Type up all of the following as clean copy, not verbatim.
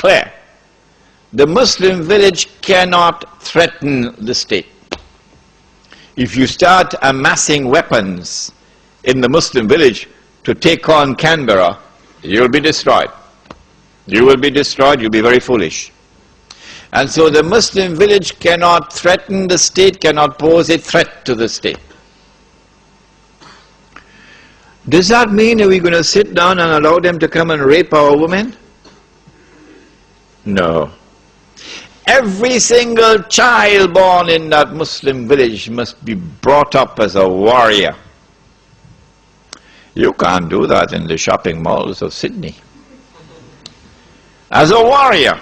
clear. The Muslim village cannot threaten the state. If you start amassing weapons in the Muslim village to take on Canberra, you'll be destroyed. You will be destroyed, you'll be very foolish. And so the Muslim village cannot threaten the state, cannot pose a threat to the state. Does that mean that we're going to sit down and allow them to come and rape our women? No. Every single child born in that Muslim village must be brought up as a warrior. You can't do that in the shopping malls of Sydney. As a warrior.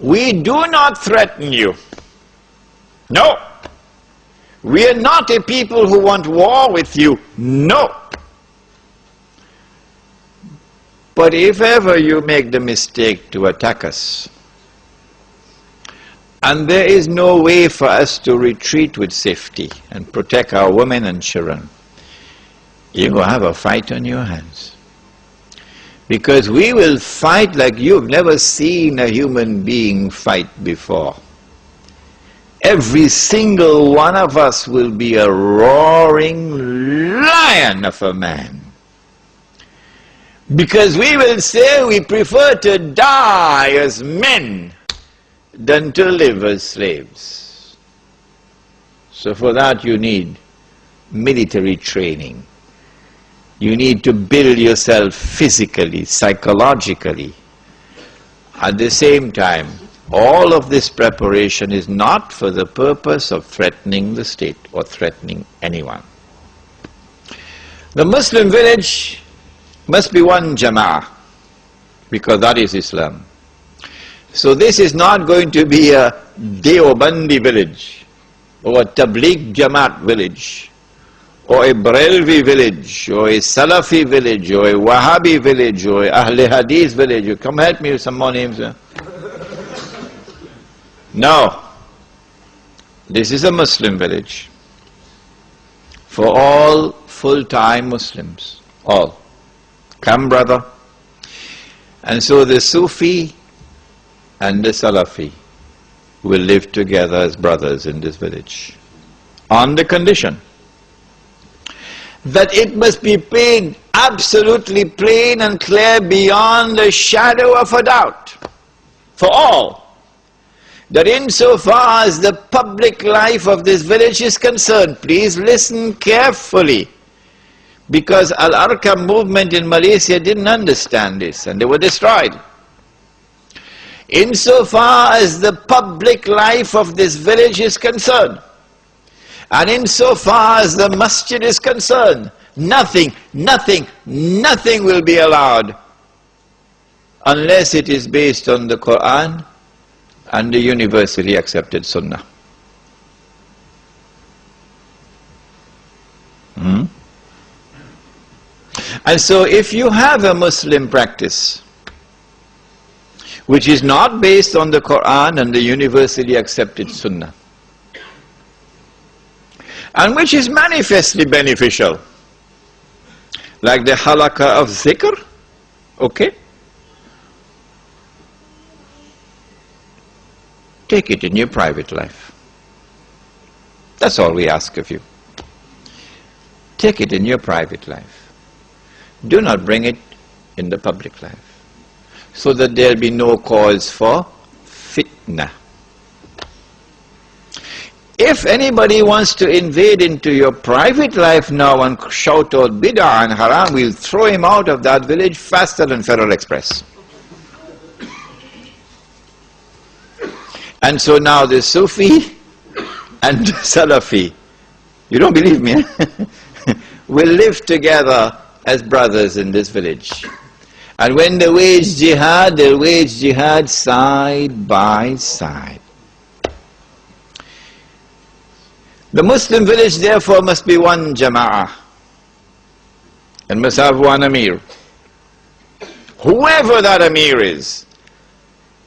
We do not threaten you. No. We are not a people who want war with you. No. But if ever you make the mistake to attack us, and there is no way for us to retreat with safety and protect our women and children, you're going to have a fight on your hands. Because we will fight like you've never seen a human being fight before. Every single one of us will be a roaring lion of a man. Because we will say we prefer to die as men than to live as slaves. So for that you need military training. You need to build yourself physically, psychologically. At the same time, all of this preparation is not for the purpose of threatening the state or threatening anyone. The Muslim village must be one jama'ah, because that is Islam. So this is not going to be a Deobandi village, or a Tabligh Jamaat village, or a Barelvi village, or a Salafi village, or a Wahhabi village, or a Ahle Hadith village. Come help me with some more names. No. This is a Muslim village for all full-time Muslims. All. Come, brother. And so the Sufi and the Salafi will live together as brothers in this village, on the condition that it must be plain, absolutely plain and clear beyond the shadow of a doubt for all, that insofar as the public life of this village is concerned, please listen carefully, because Al-Arqam movement in Malaysia didn't understand this and they were destroyed. Insofar as the public life of this village is concerned, and insofar as the masjid is concerned, nothing will be allowed unless it is based on the Quran and the universally accepted Sunnah. And so if you have a Muslim practice which is not based on the Quran and the universally accepted Sunnah, and which is manifestly beneficial, like the halaqah of zikr, okay? Take it in your private life. That's all we ask of you. Take it in your private life. Do not bring it in the public life, so that there will be no cause for fitna. If anybody wants to invade into your private life now and shout out bid'ah and haram, we'll throw him out of that village faster than Federal Express. And so now the Sufi and the Salafi, you don't believe me, will live together as brothers in this village. And when they wage jihad, they'll wage jihad side by side. The Muslim village therefore must be one jama'ah and must have one amir. Whoever that amir is,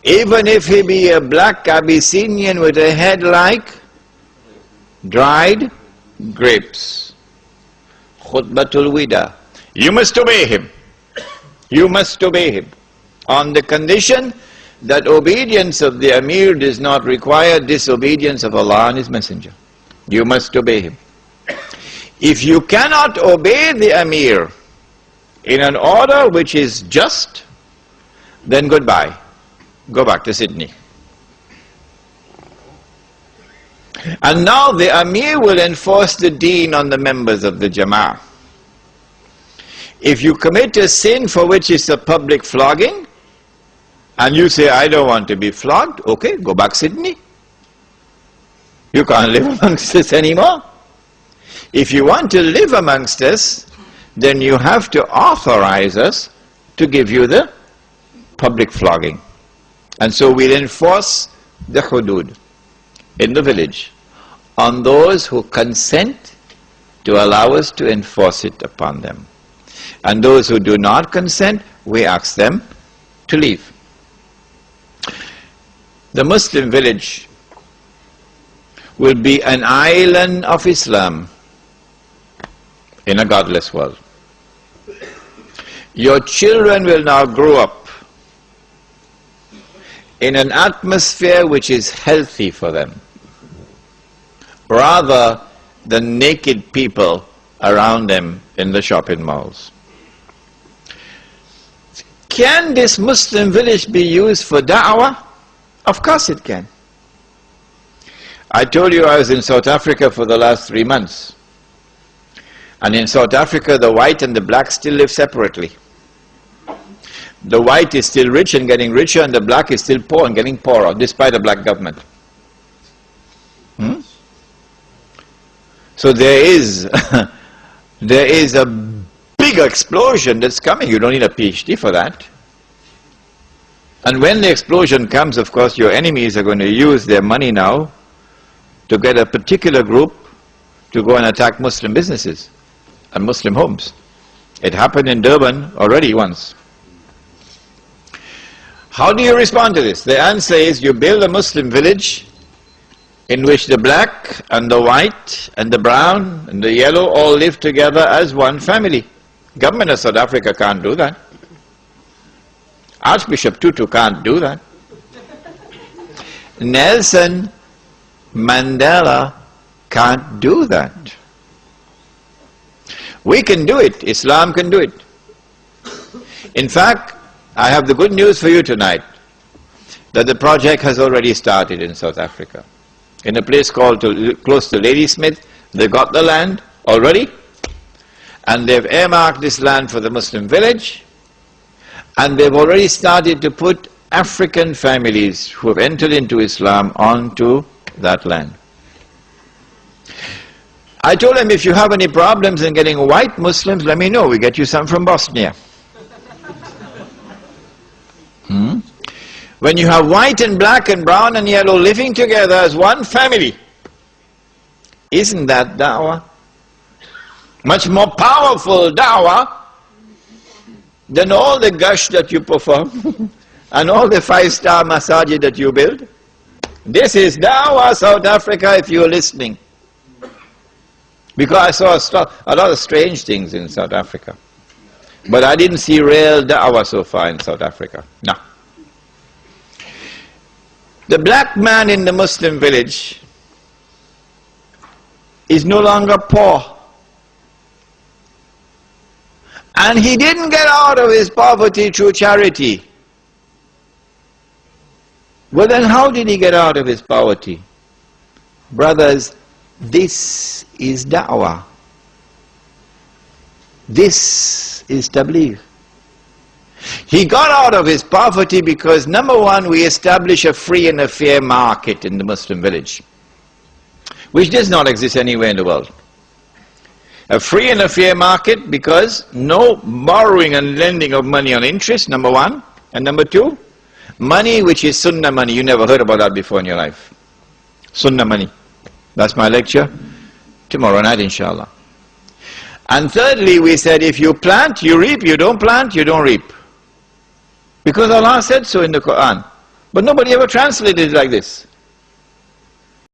even if he be a black Abyssinian with a head like dried grapes, khutbatul wida, you must obey him. You must obey him. on the condition that obedience of the Amir does not require disobedience of Allah and His Messenger. You must obey him. If you cannot obey the Amir in an order which is just, then goodbye. Go back to Sydney. And now the Amir will enforce the deen on the members of the Jama'ah. If you commit a sin for which is a public flogging, and you say, I don't want to be flogged, okay, go back Sydney. You can't live amongst us anymore. If you want to live amongst us, then you have to authorize us to give you the public flogging. And so we'll enforce the hudud in the village on those who consent to allow us to enforce it upon them. And those who do not consent, we ask them to leave. The Muslim village will be an island of Islam in a godless world. Your children will now grow up in an atmosphere which is healthy for them, rather than naked people around them in the shopping malls. Can this Muslim village be used for da'wah? Of course it can. I told you I was in South Africa for the last 3 months. And in South Africa, the white and the black still live separately. The white is still rich and getting richer, and the black is still poor and getting poorer, despite the black government. So there is a big explosion that's coming. You don't need a PhD for that. And when the explosion comes, of course, your enemies are going to use their money now to get a particular group to go and attack Muslim businesses and Muslim homes. It happened in Durban already once. How do you respond to this? The answer is you build a Muslim village in which the black and the white and the brown and the yellow all live together as one family. Government of South Africa can't do that. Archbishop Tutu can't do that. Nelson Mandela can't do that. We can do it. Islam can do it. In fact, I have the good news for you tonight, that the project has already started in South Africa. In a place called close to Ladysmith, they got the land already, and they've earmarked this land for the Muslim village, and they've already started to put African families who have entered into Islam onto that land. I told them, if you have any problems in getting white Muslims, let me know. We get you some from Bosnia. When you have white and black and brown and yellow living together as one family, isn't that da'wah? Much more powerful da'wah than all the gush that you perform and all the 5-star masajid that you build. This is da'wah, South Africa, if you're listening. Because I saw a lot of strange things in South Africa. But I didn't see real da'wah so far in South Africa. No. The black man in the Muslim village is no longer poor. And he didn't get out of his poverty through charity. Well, then how did he get out of his poverty? Brothers, this is da'wah. This is tabligh. He got out of his poverty because, number one, we establish a free and a fair market in the Muslim village, which does not exist anywhere in the world. A free and a fair market because no borrowing and lending of money on interest, number one. And number two, money which is sunnah money. You never heard about that before in your life. Sunnah money. That's my lecture tomorrow night, inshallah. And thirdly, we said if you plant, you reap. You don't plant, you don't reap. Because Allah said so in the Quran. But nobody ever translated it like this.